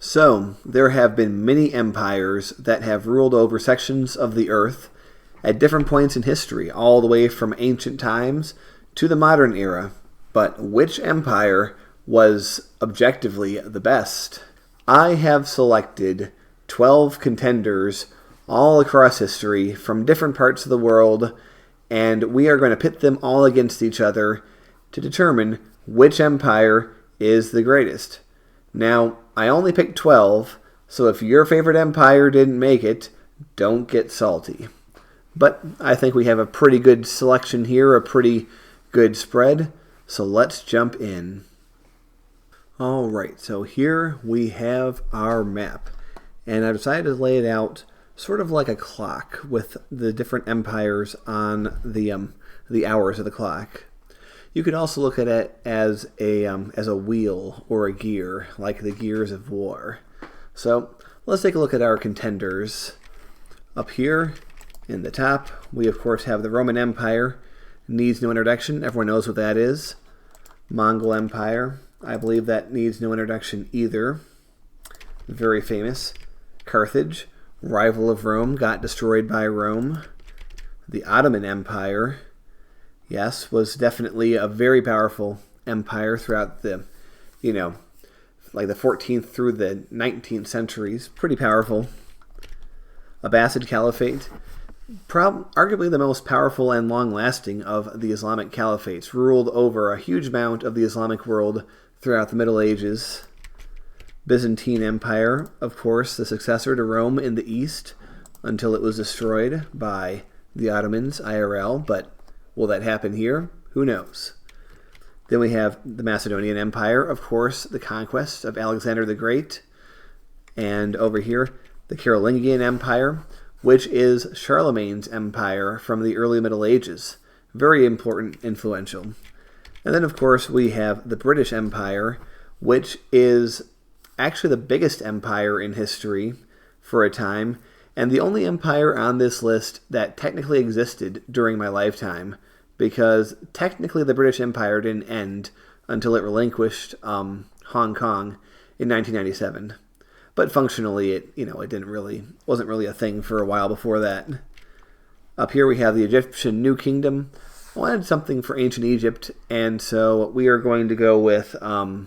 So, there have been many empires that have ruled over sections of the earth at different points in history, all the way from ancient times to the modern era. But which empire was objectively the best? I have selected 12 contenders all across history from different parts of the world, and we are going to pit them all against each other to determine which empire is the greatest. Now, I only picked 12, so if your favorite empire didn't make it, don't get salty. But I think we have a pretty good selection here, a pretty good spread, so let's jump in. Alright, so here we have our map, and I decided to lay it out sort of like a clock with the different empires on the hours of the clock. You could also look at it as a wheel or a gear, like the gears of war. So let's take a look at our contenders. Up here in the top, we of course have the Roman Empire. Needs no introduction. Everyone knows what that is. Mongol Empire. I believe that needs no introduction either. Very famous. Carthage, rival of Rome, got destroyed by Rome. The Ottoman Empire. Yes, was definitely a very powerful empire throughout the, like the 14th through the 19th centuries. Pretty powerful. Abbasid Caliphate, arguably the most powerful and long-lasting of the Islamic caliphates, ruled over a huge amount of the Islamic world throughout the Middle Ages. Byzantine Empire, of course, the successor to Rome in the East, until it was destroyed by the Ottomans, IRL, but will that happen here? Who knows? Then we have the Macedonian Empire, of course, the conquest of Alexander the Great. And over here, the Carolingian Empire, which is Charlemagne's empire from the early Middle Ages. Very important, influential. And then, of course, we have the British Empire, which is actually the biggest empire in history for a time, and the only empire on this list that technically existed during my lifetime, because technically the British Empire didn't end until it relinquished Hong Kong in 1997. But functionally, it wasn't really a thing for a while before that. Up here we have the Egyptian New Kingdom. I wanted something for ancient Egypt, and so we are going to go with the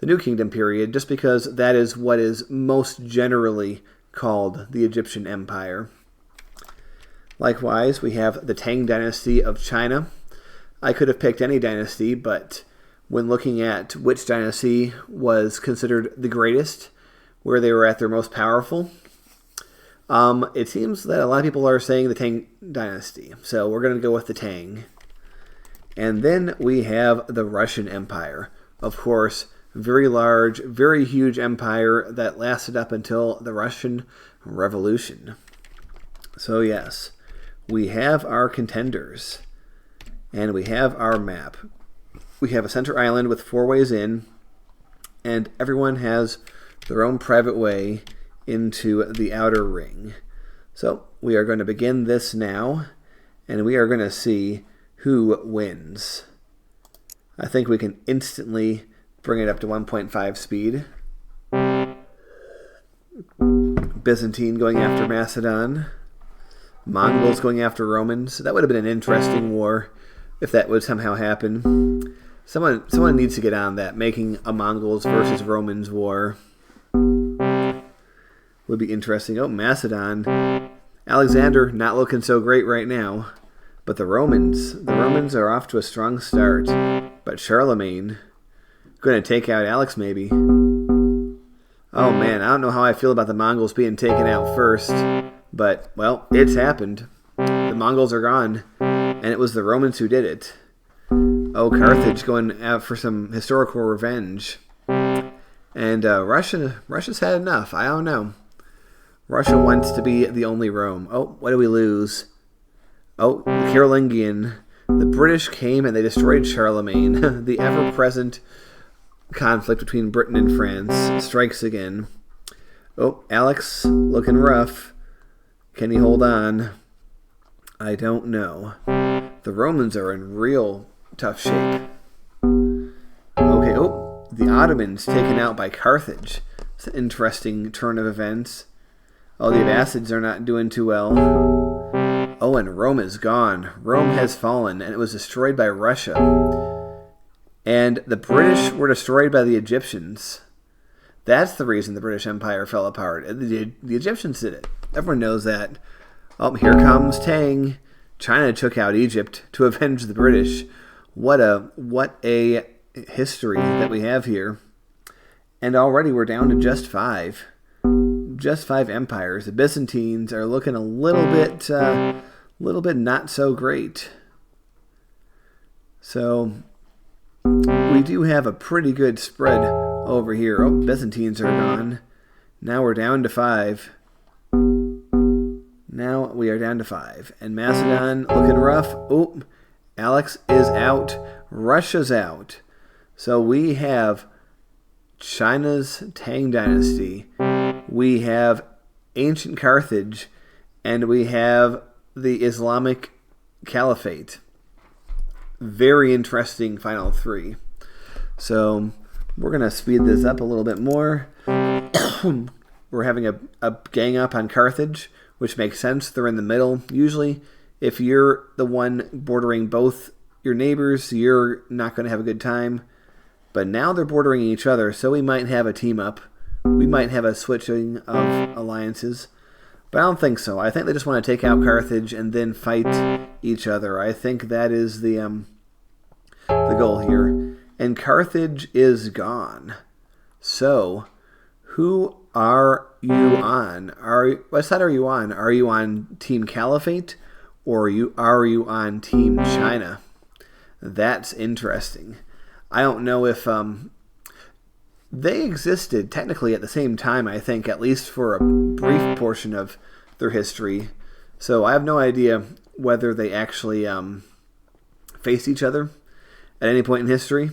New Kingdom period, just because that is what is most generally called the Egyptian Empire. Likewise, we have the Tang Dynasty of China. I could have picked any dynasty, but when looking at which dynasty was considered the greatest, where they were at their most powerful, it seems that a lot of people are saying the Tang Dynasty. So we're going to go with the Tang. And then we have the Russian Empire. Of course, very large, very huge empire that lasted up until the Russian Revolution. So yes, we have our contenders. And we have our map. We have a center island with 4 ways in. And everyone has their own private way into the outer ring. So we are going to begin this now. And we are going to see who wins. I think we can instantly bring it up to 1.5 speed. Byzantine going after Macedon. Mongols going after Romans. That would have been an interesting war if that would somehow happen. Someone needs to get on that, making a Mongols versus Romans war. Would be interesting. Oh, Macedon. Alexander not looking so great right now. But the Romans are off to a strong start. But Charlemagne going to take out Alex maybe. Oh man, I don't know how I feel about the Mongols being taken out first. But, well, it's happened. The Mongols are gone. And it was the Romans who did it. Oh, Carthage going out for some historical revenge. And Russia's had enough. I don't know. Russia wants to be the only Rome. Oh, what do we lose? Oh, the Carolingian. The British came and they destroyed Charlemagne. The ever-present conflict between Britain and France strikes again. Oh, Alex looking rough. Can he hold on? I don't know. The Romans are in real tough shape. Okay, oh, the Ottomans taken out by Carthage. It's an interesting turn of events. Oh, the Abbasids are not doing too well. Oh, and Rome is gone. Rome has fallen, and it was destroyed by Russia. And the British were destroyed by the Egyptians. That's the reason the British Empire fell apart. The Egyptians did it. Everyone knows that. Oh, here comes Tang. China took out Egypt to avenge the British. What a history that we have here. And already we're down to just 5. Just 5 empires. The Byzantines are looking a little bit not so great. So we do have a pretty good spread over here. Oh, Byzantines are gone. Now we're down to 5. Now we are down to 5. And Macedon looking rough. Oh, Alex is out. Russia's out. So we have China's Tang Dynasty. We have ancient Carthage. And we have the Islamic Caliphate. Very interesting final 3. So we're going to speed this up a little bit more. We're having a gang up on Carthage, which makes sense. They're in the middle. Usually, if you're the one bordering both your neighbors, you're not going to have a good time. But now they're bordering each other, so we might have a team up. We might have a switching of alliances. But I don't think so. I think they just want to take out Carthage and then fight each other. I think that is the goal here. And Carthage is gone. So, who are you on? What side are you on? Are you on Team Caliphate or are you on Team China? That's interesting. I don't know if they existed technically at the same time, I think, at least for a brief portion of their history. So I have no idea whether they actually faced each other at any point in history.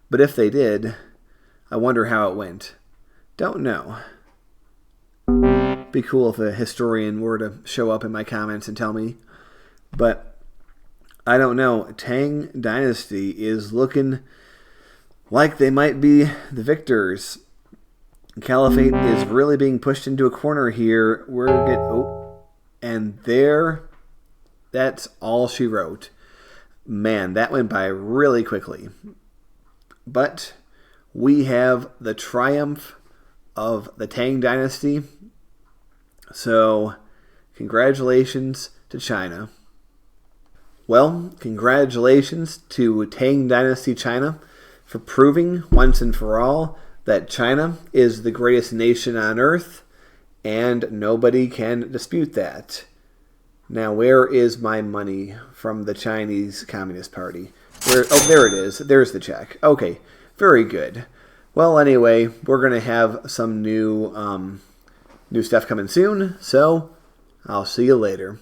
But if they did, I wonder how it went. Don't know. Be cool if a historian were to show up in my comments and tell me. But I don't know. Tang Dynasty is looking like they might be the victors. Caliphate is really being pushed into a corner here. And there, that's all she wrote. Man, that went by really quickly. But we have the triumph of the Tang Dynasty. So, congratulations to China. Well, congratulations to Tang Dynasty China for proving once and for all that China is the greatest nation on earth, and nobody can dispute that. Now, where is my money from the Chinese Communist Party? There it is. There's the check. Okay, very good. Well, anyway, we're going to have some new stuff coming soon, so I'll see you later.